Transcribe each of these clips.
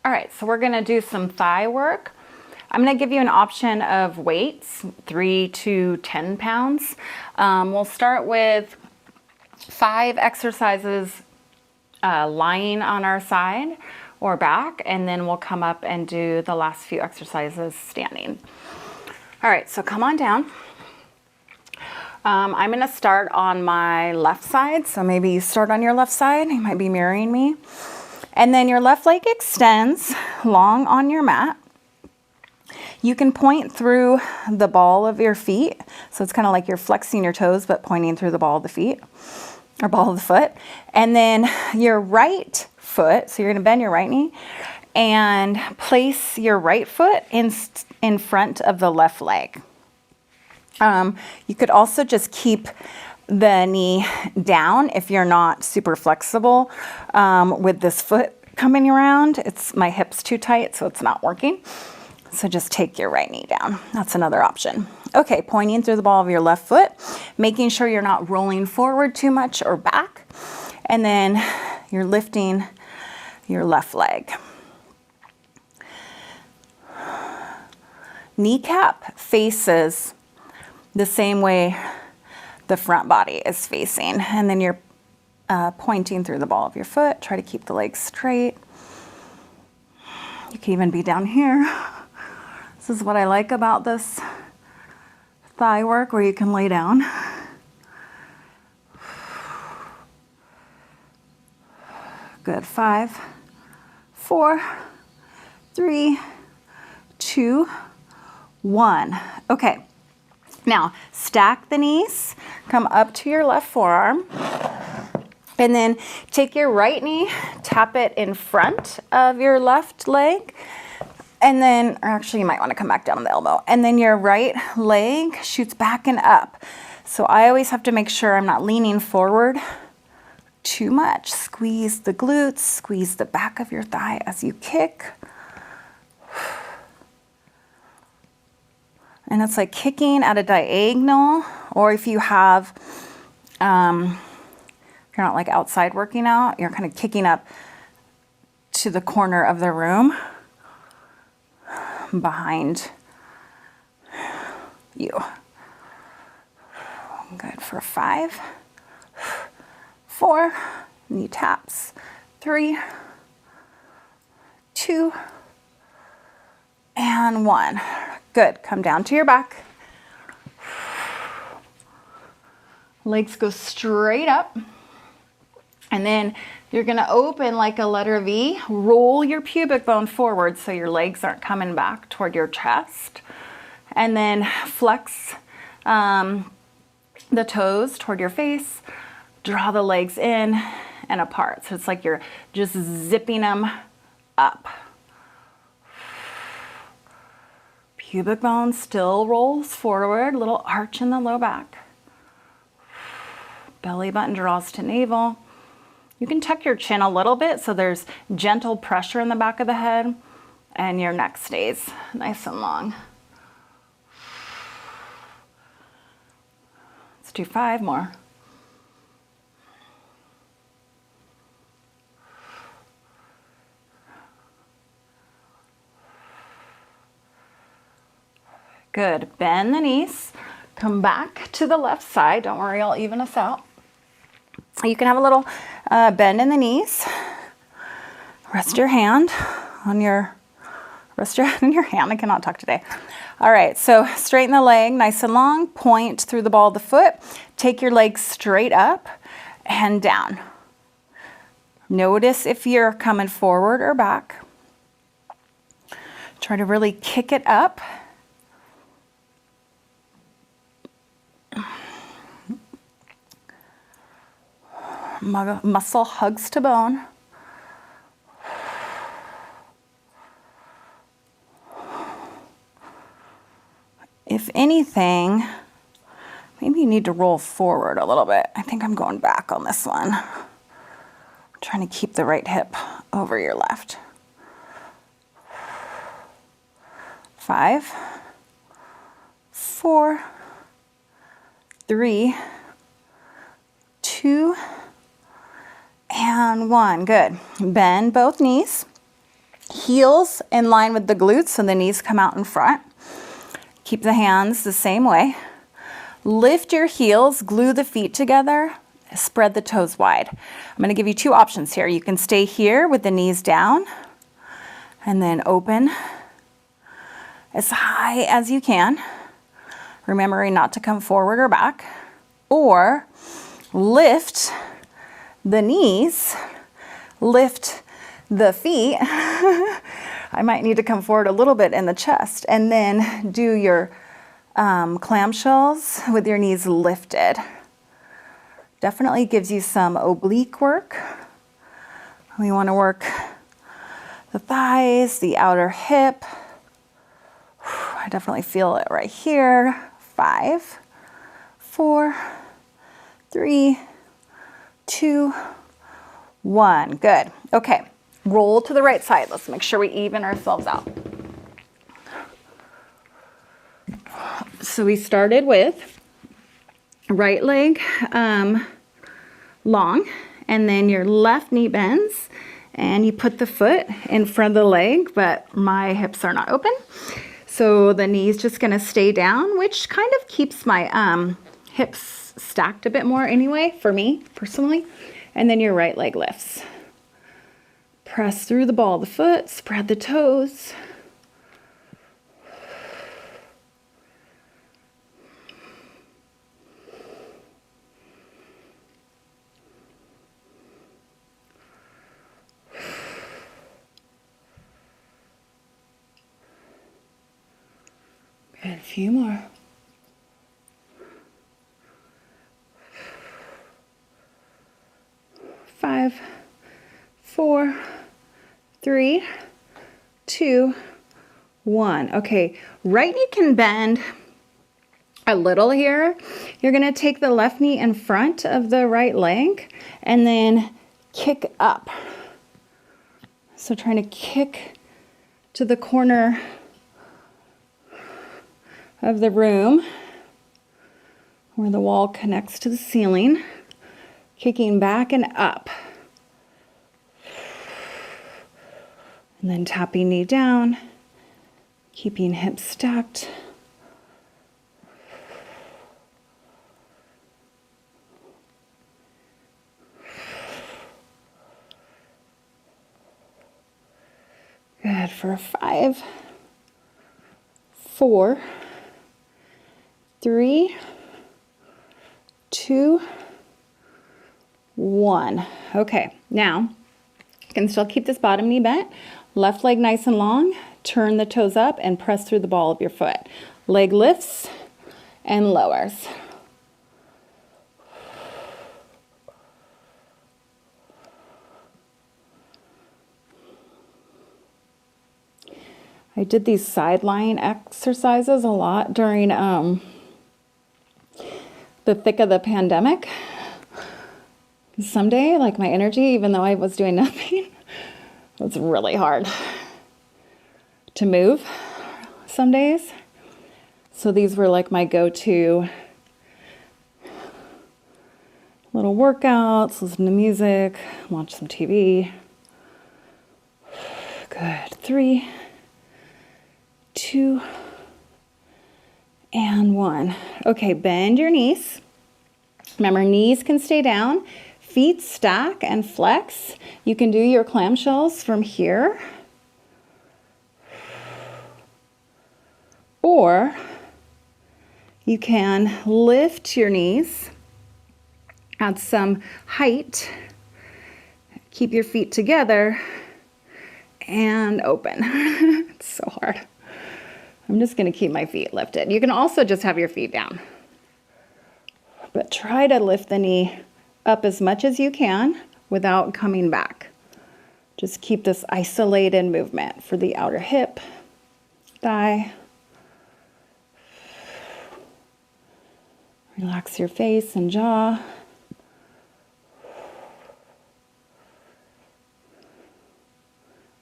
All right, so we're gonna do some thigh work. I'm gonna give you an option of weights, 3 to 10 pounds. We'll start with 5 exercises lying on our side or back, and then we'll come up and do the last few exercises standing. All right, so come on down. I'm gonna start on my left side, so maybe you start on your left side, you might be mirroring me. And then your left leg extends long on your mat. You can point through the ball of your feet, so it's kind of like you're flexing your toes but pointing through the ball of the feet, or ball of the foot. And then your right foot, so you're gonna bend your right knee and place your right foot in front of the left leg. You could also just keep the knee down if you're not super flexible with this foot coming around. My hip's too tight, so it's not working. So just take your right knee down. That's another option. Okay, pointing through the ball of your left foot, making sure you're not rolling forward too much or back. And then you're lifting your left leg. Kneecap faces the same way the front body is facing. And then you're pointing through the ball of your foot. Try to keep the legs straight. You can even be down here. This is what I like about this thigh work, where you can lay down. Good. 5, 4, 3, 2, 1. Okay. Now, stack the knees, come up to your left forearm, and then take your right knee, tap it in front of your left leg, and then, or actually you might want to come back down on the elbow, and then your right leg shoots back and up. So I always have to make sure I'm not leaning forward too much. Squeeze the glutes, squeeze the back of your thigh as you kick. And it's like kicking at a diagonal, or if you have, if you're not like outside working out, you're kind of kicking up to the corner of the room behind you. Good for 5, 4, knee taps, 3, 2, and 1. Good. Come down to your back. Legs go straight up. And then you're going to open like a letter V. Roll your pubic bone forward so your legs aren't coming back toward your chest. And then flex the toes toward your face. Draw the legs in and apart. So it's like you're just zipping them up. Pubic bone still rolls forward, little arch in the low back. Belly button draws to navel. You can tuck your chin a little bit so there's gentle pressure in the back of the head, and your neck stays nice and long. Let's do 5 more. Good. Bend the knees. Come back to the left side. Don't worry, I'll even us out. You can have a little bend in the knees. Rest your hand in your hand. I cannot talk today. All right, so straighten the leg nice and long. Point through the ball of the foot. Take your leg straight up and down. Notice if you're coming forward or back. Try to really kick it up. Muscle hugs to bone. If anything, maybe you need to roll forward a little bit. I think I'm going back on this one. I'm trying to keep the right hip over your left. 5, 4, 3, 2, and 1. Good. Bend both knees. Heels in line with the glutes, so the knees come out in front. Keep the hands the same way. Lift your heels, glue the feet together, spread the toes wide. I'm going to give you two options here. You can stay here with the knees down and then open as high as you can, remembering not to come forward or back, or lift the knees, lift the feet. I might need to come forward a little bit in the chest, and then do your clamshells with your knees lifted. Definitely gives you some oblique work. We want to work the thighs, the outer hip. I definitely feel it right here. 5, 4, 3, 2, 1. Good. Okay. Roll to the right side. Let's make sure we even ourselves out. So we started with right leg long, and then your left knee bends, and you put the foot in front of the leg, but my hips are not open. So the knee's just going to stay down, which kind of keeps my hips stacked a bit more anyway, for me personally. And then your right leg lifts. Press through the ball of the foot, spread the toes. Good, a few more. Five, 4, 3, 2, 1. Okay, right knee can bend a little here. You're going to take the left knee in front of the right leg and then kick up. So trying to kick to the corner of the room where the wall connects to the ceiling, kicking back and up. And then tapping knee down, keeping hips stacked. Good for 5, 4, 3, 2, 1. Okay, now you can still keep this bottom knee bent. Left leg nice and long. Turn the toes up and press through the ball of your foot. Leg lifts and lowers. I did these side lying exercises a lot during the thick of the pandemic. Someday, like my energy, even though I was doing nothing, it was really hard to move some days. So these were like my go-to little workouts, listen to music, watch some TV. Good. 3, 2, and 1. Okay, bend your knees. Remember, knees can stay down. Feet stack and flex. You can do your clamshells from here. Or you can lift your knees, add some height, keep your feet together, and open. It's so hard. I'm just going to keep my feet lifted. You can also just have your feet down. But try to lift the knee up as much as you can without coming back. Just keep this isolated movement for the outer hip, thigh. Relax your face and jaw.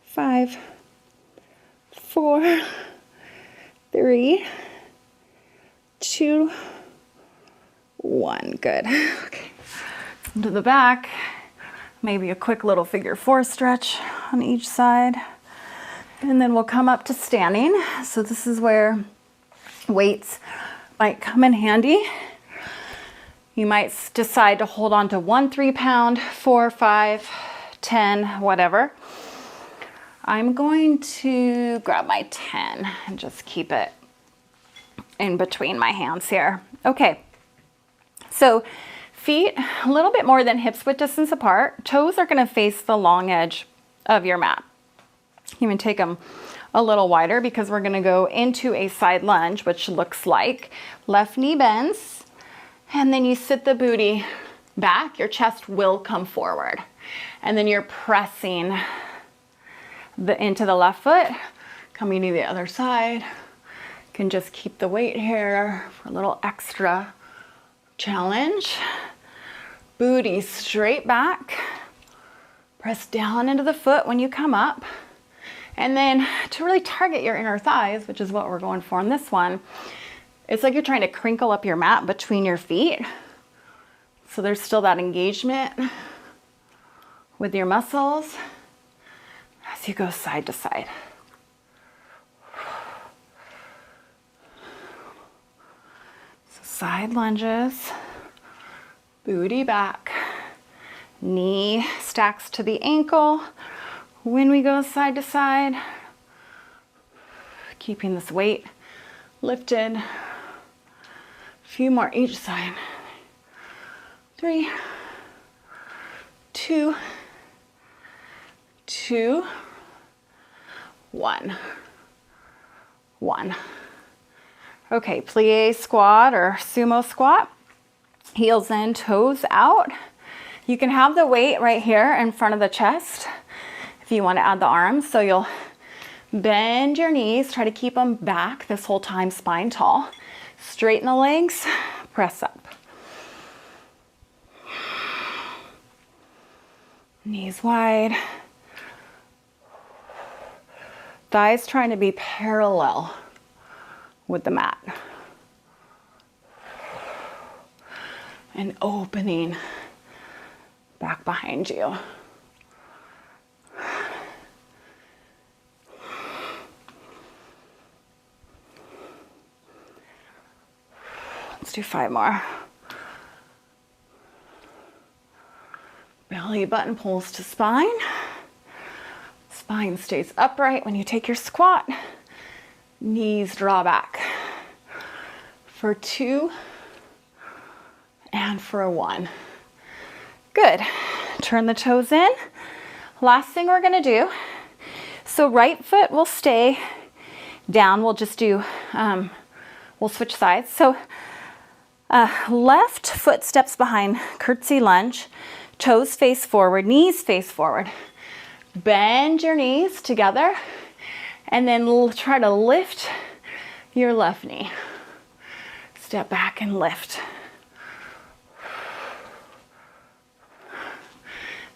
Five, 4, 3, 2, 1. Good. Okay. To the back. Maybe a quick little figure 4 stretch on each side. And then we'll come up to standing. So this is where weights might come in handy. You might decide to hold on to 1 3-pound, 4, 5, 10, whatever. I'm going to grab my 10 and just keep it in between my hands here. Okay, so feet a little bit more than hips width distance apart. Toes are going to face the long edge of your mat. You can take them a little wider because we're going to go into a side lunge, which looks like left knee bends, and then you sit the booty back. Your chest will come forward, and then you're pressing into the left foot, coming to the other side. You can just keep the weight here for a little extra challenge. Booty straight back. Press down into the foot when you come up. And then to really target your inner thighs, which is what we're going for in this one, it's like you're trying to crinkle up your mat between your feet. So there's still that engagement with your muscles as you go side to side. So side lunges, booty back, knee stacks to the ankle. When we go side to side, keeping this weight lifted. A few more each side. 3, 2, 2, 1, 1. Okay, plie squat or sumo squat. Heels in, toes out. You can have the weight right here in front of the chest if you want to add the arms. So you'll bend your knees, try to keep them back this whole time, spine tall. Straighten the legs, press up. Knees wide. Thighs trying to be parallel with the mat. And opening back behind you. Let's do 5 more. Belly button pulls to spine. Spine stays upright when you take your squat. Knees draw back for 2 and for a 1. Good. Turn the toes in. Last thing we're going to do, so right foot will stay down. We'll just do, we'll switch sides. So left foot steps behind, curtsy lunge, toes face forward, knees face forward. Bend your knees together and then try to lift your left knee. Step back and lift.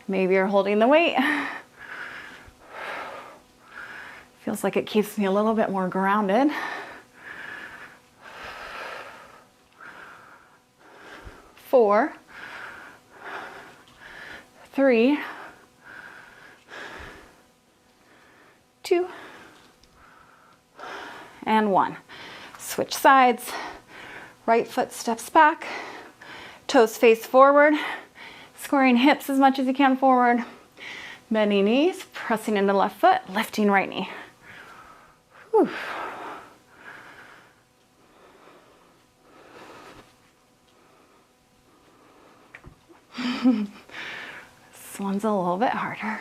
Maybe you're holding the weight. Feels like it keeps me a little bit more grounded. 4, 3, 2, and 1. Switch sides. Right foot steps back. Toes face forward. Squaring hips as much as you can forward. Bending knees, pressing into left foot, lifting right knee. Whew. This one's a little bit harder.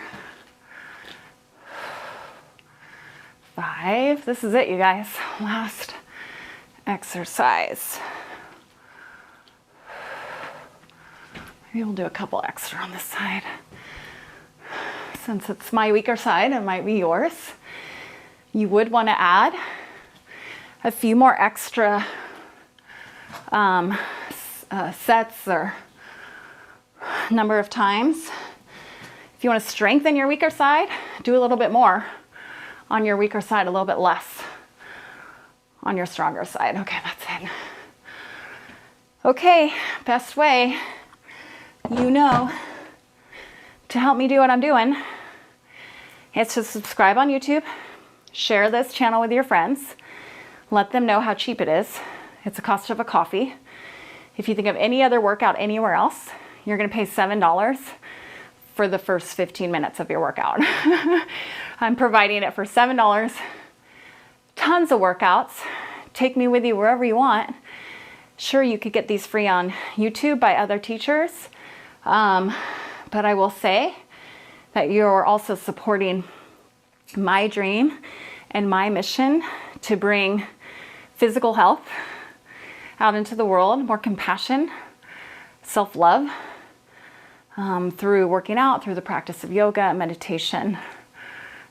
5. This is it, you guys. Last exercise. Maybe we'll do a couple extra on this side. Since it's my weaker side, it might be yours. You would want to add a few more extra sets or number of times. If you want to strengthen your weaker side, do a little bit more on your weaker side, a little bit less on your stronger side. Okay, that's it. Okay, best way, you know, to help me do what I'm doing is to subscribe on YouTube, Share this channel with your friends. Let them know how cheap it is. It's the cost of a coffee. If you think of any other workout anywhere else, you're gonna pay $7 for the first 15 minutes of your workout. I'm providing it for $7. Tons of workouts. Take me with you wherever you want. Sure, you could get these free on YouTube by other teachers, but I will say that you're also supporting my dream and my mission to bring physical health out into the world, more compassion, self-love, through working out, through the practice of yoga, meditation,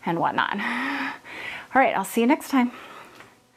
and whatnot. All right, I'll see you next time.